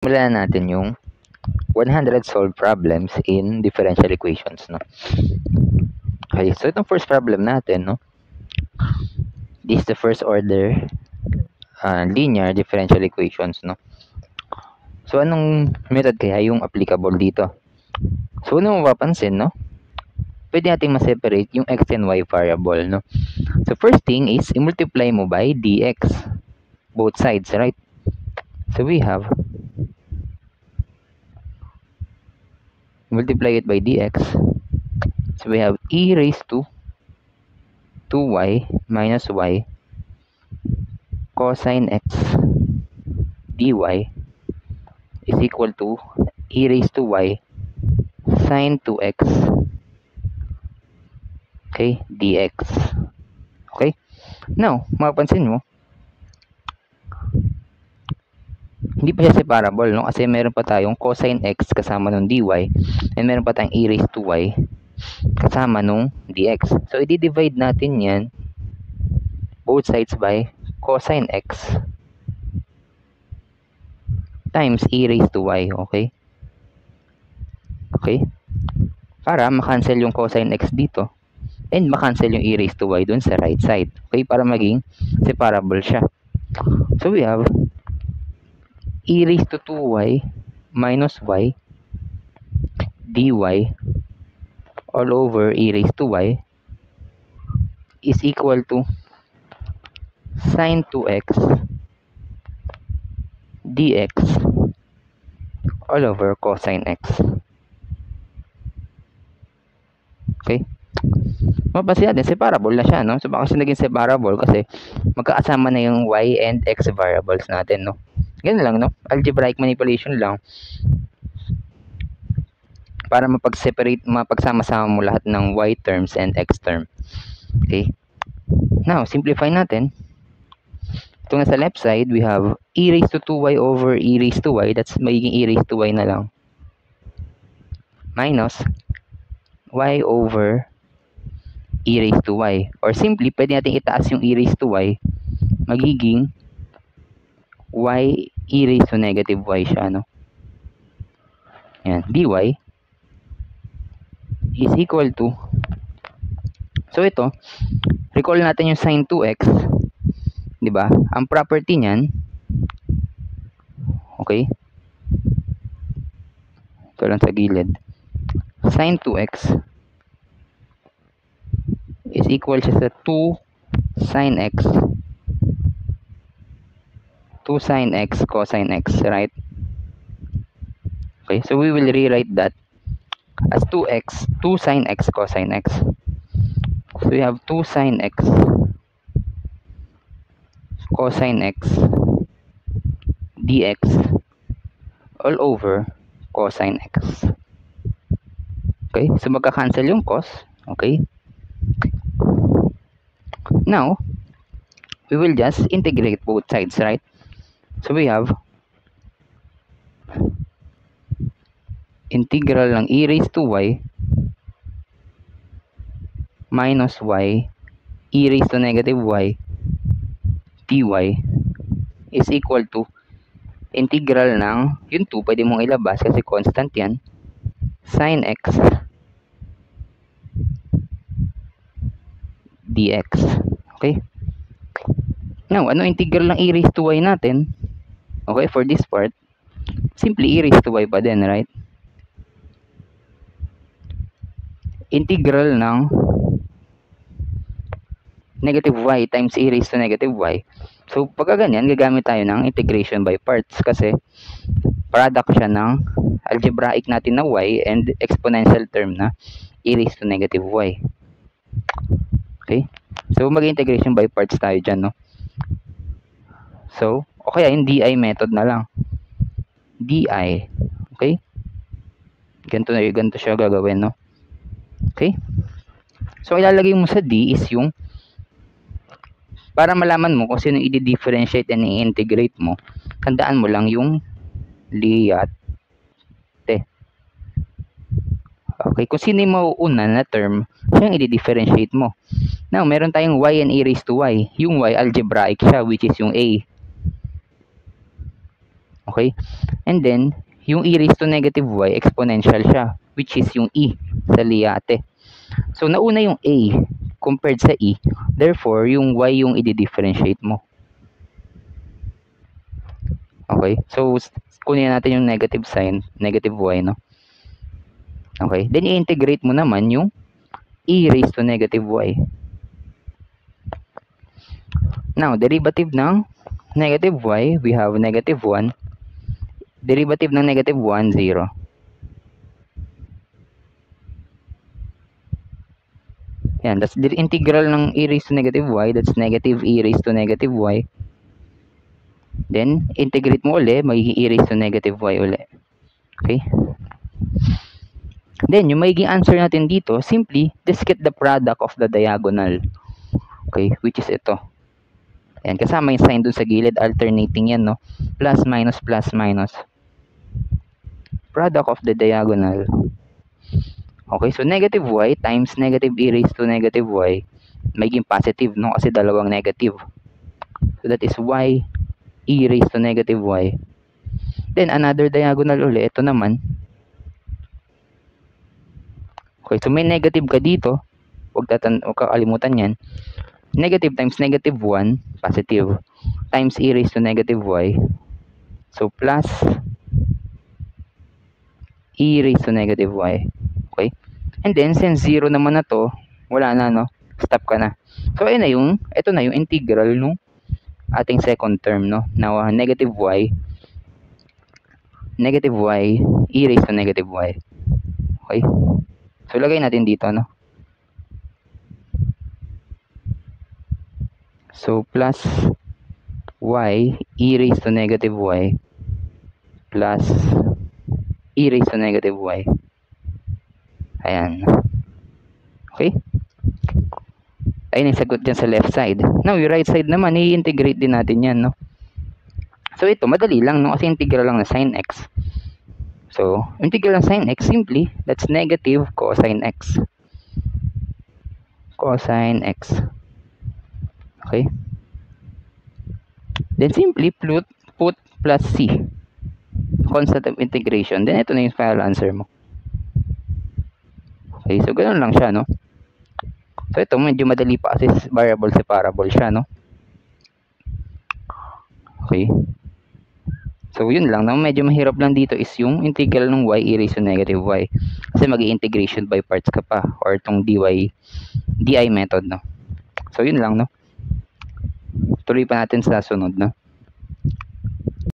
Simulan natin yung 100 solved problems in differential equations, no? Okay, so itong first problem natin, no? This is the first order linear differential equations, no? So, anong method kaya yung applicable dito? So, unang mapapansin, no? Pwede natin ma-separate yung x and y variable, no? So, first thing is, i-multiply mo by dx. Both sides, right? So, we have multiply it by dx. So, we have e raised to 2y minus y cosine x dy is equal to e raised to y sine 2x, okay, dx. Okay? Now, mapapansin mo, hindi pa siya separable, no? Kasi meron pa tayong cosine x kasama nung dy and meron pa tayong e raised to y kasama nung dx. So, i-divide natin yan both sides by cosine x times e raised to y, okay? Okay? Para makancel yung cosine x dito and makancel yung e raised to y dun sa right side. Okay? Para maging separable siya. So, we have e raised to 2y minus y dy all over e raised to y is equal to sine 2x dx all over cosine x. Okay? Mapapansin natin, separable na siya, no? So, baka siya naging separable kasi magkakasama na yung y and x variables natin, no? Ganun lang, no? Algebraic manipulation lang para mapag-separate, mapagsama-sama mo lahat ng y terms and x term. Okay? Now, simplify natin. Itong nasa left side, we have e raised to 2y over e raised to y. That's magiging e raised to y na lang. Minus y over e raised to y. Or simply, pwede natin itaas yung e raised to y. Magiging y e raised to negative y siya, no? Yan, dy is equal to, so ito, recall natin yung sine 2x, di ba? Ang property niyan, okay? Ito lang sa gilid. Sine 2x is equal siya sa 2 sine x cosine x, right? Okay, so we will rewrite that as 2x, 2 sine x cosine x. So we have 2 sine x cosine x dx all over cosine x. Okay, so magka-cancel yung cos. Okay. Now, we will just integrate both sides, right? So we have integral ng e raised to y minus y e raised to negative y dy is equal to integral ng, yung 2 pwede mong ilabas kasi constant yan, sine x dx. Okay? Now, ano integral ng e raised to y natin? Okay, for this part, simply e raised to y pa din, right? Integral ng negative y times e raised to negative y. So, pagka ganyan, gagamit tayo ng integration by parts kasi product siya ng algebraic natin na y and exponential term na e raised to negative y. Okay? So, mag-integration by parts tayo dyan, no? So, o kaya yung di method na lang. Di. Okay? Ganito siya gagawin, no? Okay? So, ilalagay mo sa d is yung para malaman mo kung sino i-differentiate and i-integrate mo, tandaan mo lang yung liate. Okay, kung sino yung mauuna na term, siya yung i-differentiate mo. Now, meron tayong y and e raised to y. Yung y, algebraic siya, which is yung a. Okay? And then, yung e raised to negative y, exponential siya, which is yung e sa Liate. So, nauna yung a compared sa e, therefore, yung y yung i-differentiate mo. Okay? So, kunin natin yung negative sign, negative y, no? Okay? Then, i-integrate mo naman yung e raised to negative y. Now, derivative ng negative y, we have negative 1. Derivative ng negative 1, 0. Yan, that's the integral ng e raised to negative y. That's negative e raised to negative y. Then, integrate mo uli, magiging e raised to negative y uli. Okay? Then, yung magiging answer natin dito, simply, just get the product of the diagonal. Okay? Which is ito. Yan, kasama yung sign dun sa gilid, alternating yan, no? Plus, minus, plus, minus. Product of the diagonal. Okay, so negative y times negative e raised to negative y, magiging positive, no? Kasi dalawang negative. So, that is y e raised to negative y. Then, another diagonal uli, ito naman. Okay, so may negative ka dito. Huwag kakalimutan yan. Negative times negative 1, positive, times e raised to negative y. So, plus e raised to negative y. Okay? And then, since 0 naman na to, wala na, no? Stop ka na. So, ayun na yung, ito na yung integral nung ating second term, no? Now, negative y, e raised to negative y. Okay? So, lagay natin dito, no? So, plus y, e raised to negative y, plus e raised to negative y. Ayan. Okay? Ayun yung sagot dyan sa left side. Now, yung right side naman, i-integrate din natin yan, no? So, ito, madali lang, no? Kasi integral lang na sin x. So, integral ng sin x, simply, that's negative cosine x. Cosine x. Okay? Then, simply, put plus c. Constant of integration. Then, ito na yung final answer mo. Okay, so, ganun lang siya, no? So, ito, medyo madali pa kasi variable separable siya, no? Okay. So, yun lang. No? Medyo mahirap lang dito is yung integral ng y e raised to negative y. Kasi mag-integration by parts ka pa. Or itong di method, no? So, yun lang, no? Tuloy pa natin sa sunod, no?